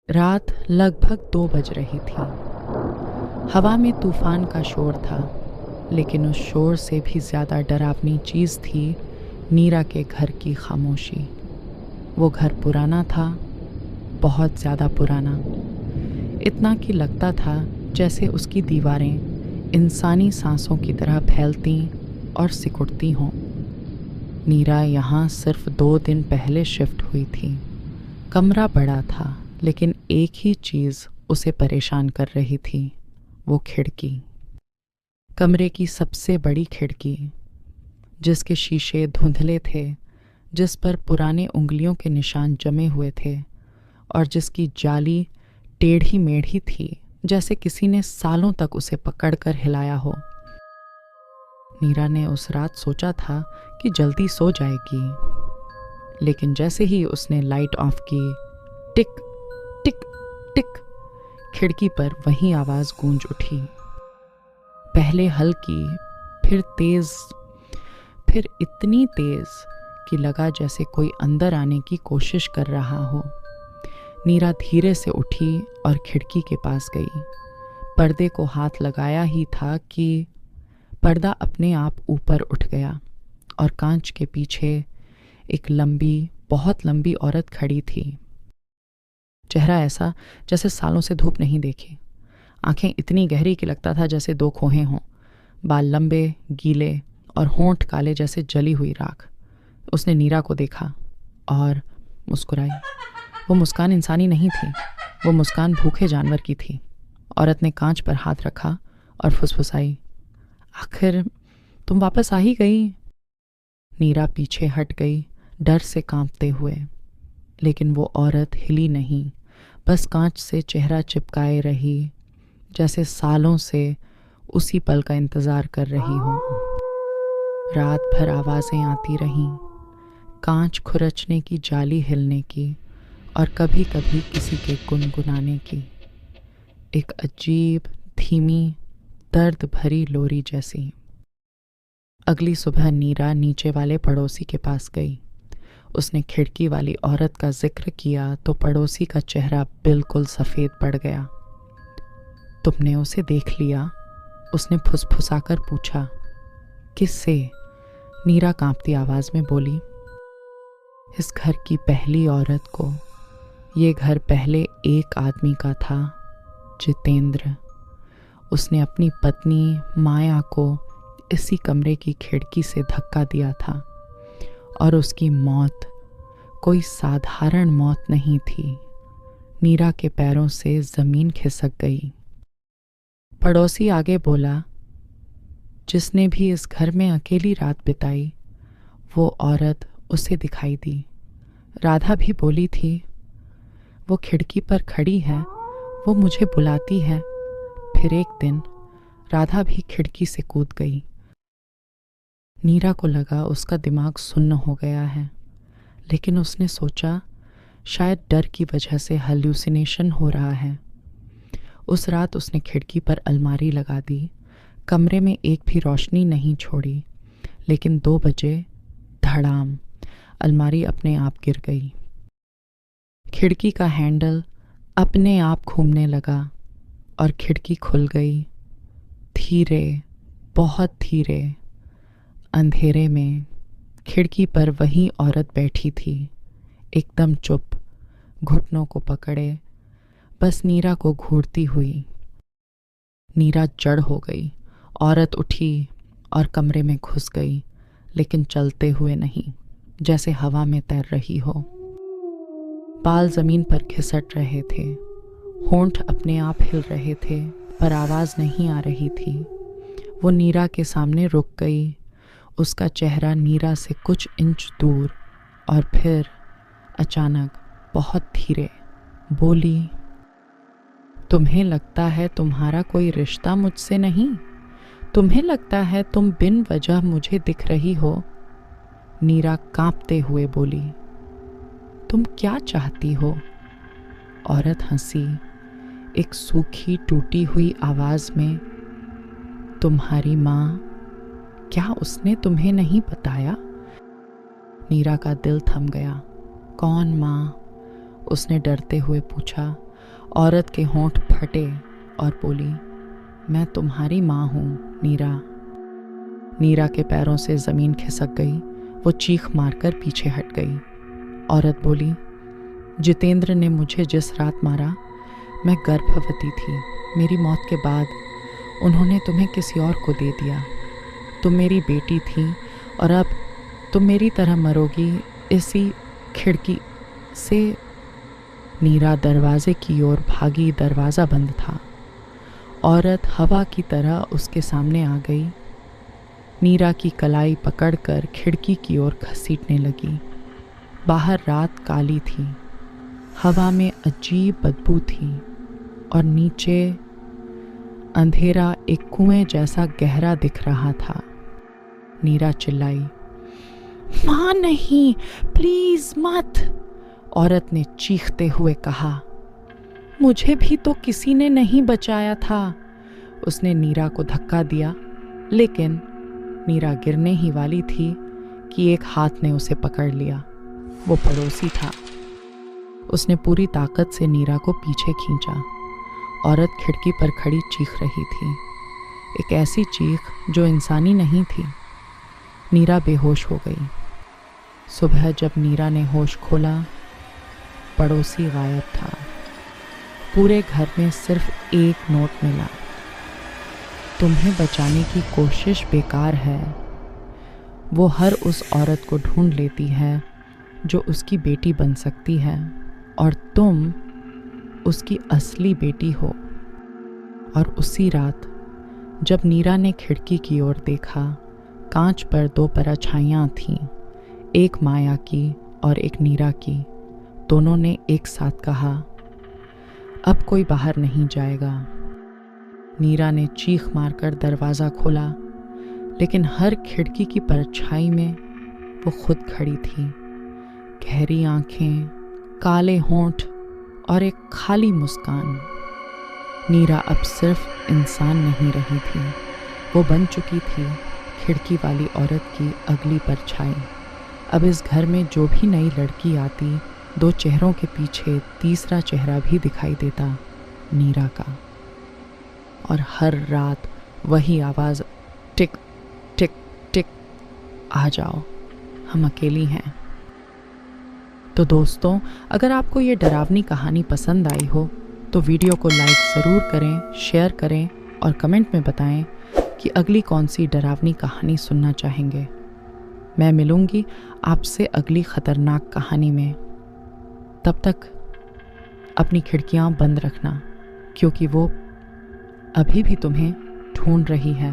रात लगभग 2 बज रही थी। हवा में तूफान का शोर था, लेकिन उस शोर से भी ज़्यादा डरावनी चीज़ थी नीरा के घर की खामोशी। वो घर पुराना था, बहुत ज़्यादा पुराना। इतना कि लगता था जैसे उसकी दीवारें इंसानी सांसों की तरह फैलती और सिकुड़ती हों। नीरा यहाँ सिर्फ 2 दिन पहले शिफ्ट हुई थी। कमरा बड़ा था, लेकिन एक ही चीज़ उसे परेशान कर रही थी, वो खिड़की। कमरे की सबसे बड़ी खिड़की, जिसके शीशे धुंधले थे, जिस पर पुराने उंगलियों के निशान जमे हुए थे और जिसकी जाली टेढ़ी मेढ़ी थी, जैसे किसी ने सालों तक उसे पकड़कर हिलाया हो। नीरा ने उस रात सोचा था कि जल्दी सो जाएगी, लेकिन जैसे ही उसने लाइट ऑफ की, टिक टिक टिक, खिड़की पर वही आवाज़ गूंज उठी। पहले हल्की, फिर तेज, फिर इतनी तेज कि लगा जैसे कोई अंदर आने की कोशिश कर रहा हो। नीरा धीरे से उठी और खिड़की के पास गई। पर्दे को हाथ लगाया ही था कि पर्दा अपने आप ऊपर उठ गया और कांच के पीछे एक लंबी, बहुत लंबी औरत खड़ी थी। चेहरा ऐसा जैसे सालों से धूप नहीं देखी। आंखें इतनी गहरी कि लगता था जैसे 2 खोहें हों। बाल लंबे, गीले और होंठ काले जैसे जली हुई राख। उसने नीरा को देखा और मुस्कुराई। वो मुस्कान इंसानी नहीं थी, वो मुस्कान भूखे जानवर की थी। औरत ने कांच पर हाथ रखा और फुसफुसाई, आखिर तुम वापस आ ही गई। नीरा पीछे हट गई, डर से कांपते हुए। लेकिन वो औरत हिली नहीं, बस कांच से चेहरा चिपकाए रही, जैसे सालों से उसी पल का इंतज़ार कर रही हो। रात भर आवाज़ें आती रहीं, कांच खुरचने की, जाली हिलने की और कभी कभी किसी के गुनगुनाने की। एक अजीब, धीमी, दर्द भरी लोरी जैसी। अगली सुबह नीरा नीचे वाले पड़ोसी के पास गई। उसने खिड़की वाली औरत का जिक्र किया तो पड़ोसी का चेहरा बिल्कुल सफ़ेद पड़ गया। तुमने उसे देख लिया? उसने फुसफुसाकर पूछा। किससे? नीरा कांपती आवाज़ में बोली। इस घर की पहली औरत को। ये घर पहले एक आदमी का था, जितेंद्र। उसने अपनी पत्नी माया को इसी कमरे की खिड़की से धक्का दिया था और उसकी मौत कोई साधारण मौत नहीं थी। नीरा के पैरों से ज़मीन खिसक गई। पड़ोसी आगे बोला, जिसने भी इस घर में अकेली रात बिताई, वो औरत उसे दिखाई दी। राधा भी बोली थी, वो खिड़की पर खड़ी है, वो मुझे बुलाती है। फिर एक दिन राधा भी खिड़की से कूद गई। नीरा को लगा उसका दिमाग सुन्न हो गया है, लेकिन उसने सोचा शायद डर की वजह से हल्यूसिनेशन हो रहा है। उस रात उसने खिड़की पर अलमारी लगा दी, कमरे में एक भी रोशनी नहीं छोड़ी। लेकिन 2 बजे धड़ाम, अलमारी अपने आप गिर गई। खिड़की का हैंडल अपने आप घूमने लगा और खिड़की खुल गई। धीरे, बहुत धीरे। अंधेरे में खिड़की पर वही औरत बैठी थी, एकदम चुप, घुटनों को पकड़े, बस नीरा को घूरती हुई। नीरा जड़ हो गई। औरत उठी और कमरे में घुस गई, लेकिन चलते हुए नहीं, जैसे हवा में तैर रही हो। बाल जमीन पर खिसट रहे थे, होंठ अपने आप हिल रहे थे, पर आवाज़ नहीं आ रही थी। वो नीरा के सामने रुक गई, उसका चेहरा नीरा से कुछ इंच दूर, और फिर अचानक बहुत धीरे बोली, तुम्हें लगता है तुम्हारा कोई रिश्ता मुझसे नहीं? तुम्हें लगता है तुम बिन वजह मुझे दिख रही हो? नीरा कांपते हुए बोली, तुम क्या चाहती हो? औरत हंसी, एक सूखी टूटी हुई आवाज में, तुम्हारी माँ, क्या उसने तुम्हें नहीं बताया? नीरा का दिल थम गया। कौन माँ? उसने डरते हुए पूछा। औरत के होंठ फटे और बोली, मैं तुम्हारी माँ हूँ नीरा। नीरा के पैरों से ज़मीन खिसक गई। वो चीख मारकर पीछे हट गई। औरत बोली, जितेंद्र ने मुझे जिस रात मारा, मैं गर्भवती थी। मेरी मौत के बाद उन्होंने तुम्हें किसी और को दे दिया। तुम मेरी बेटी थी और अब तुम मेरी तरह मरोगी इसी खिड़की से। नीरा दरवाजे की ओर भागी। दरवाज़ा बंद था। औरत हवा की तरह उसके सामने आ गई। नीरा की कलाई पकड़कर खिड़की की ओर घसीटने लगी। बाहर रात काली थी। हवा में अजीब बदबू थी और नीचे अंधेरा एक कुएं जैसा गहरा दिख रहा था। नीरा चिल्लाई, माँ नहीं, प्लीज मत। औरत ने चीखते हुए कहा, मुझे भी तो किसी ने नहीं बचाया था। उसने नीरा को धक्का दिया, लेकिन नीरा गिरने ही वाली थी कि एक हाथ ने उसे पकड़ लिया। वो पड़ोसी था। उसने पूरी ताकत से नीरा को पीछे खींचा। औरत खिड़की पर खड़ी चीख रही थी, एक ऐसी चीख जो इंसानी नहीं थी। नीरा बेहोश हो गई। सुबह जब नीरा ने होश खोला, पड़ोसी गायब था। पूरे घर में सिर्फ एक नोट मिला, तुम्हें बचाने की कोशिश बेकार है। वो हर उस औरत को ढूंढ लेती है जो उसकी बेटी बन सकती है, और तुम उसकी असली बेटी हो। और उसी रात जब नीरा ने खिड़की की ओर देखा, कांच पर दो परछाइयां थीं, एक माया की और एक नीरा की। दोनों ने एक साथ कहा, अब कोई बाहर नहीं जाएगा। नीरा ने चीख मारकर दरवाज़ा खोला, लेकिन हर खिड़की की परछाई में वो खुद खड़ी थी। गहरी आंखें, काले होंठ और एक खाली मुस्कान। नीरा अब सिर्फ इंसान नहीं रही थी, वो बन चुकी थी खिड़की वाली औरत की अगली परछाई। अब इस घर में जो भी नई लड़की आती, दो चेहरों के पीछे तीसरा चेहरा भी दिखाई देता, नीरा का। और हर रात वही आवाज़, टिक टिक टिक, आ जाओ, हम अकेली हैं। तो दोस्तों, अगर आपको ये डरावनी कहानी पसंद आई हो तो वीडियो को लाइक ज़रूर करें, शेयर करें और कमेंट में बताएं कि अगली कौन सी डरावनी कहानी सुनना चाहेंगे। मैं मिलूंगी आपसे अगली ख़तरनाक कहानी में। तब तक अपनी खिड़कियां बंद रखना, क्योंकि वो अभी भी तुम्हें ढूंढ रही है।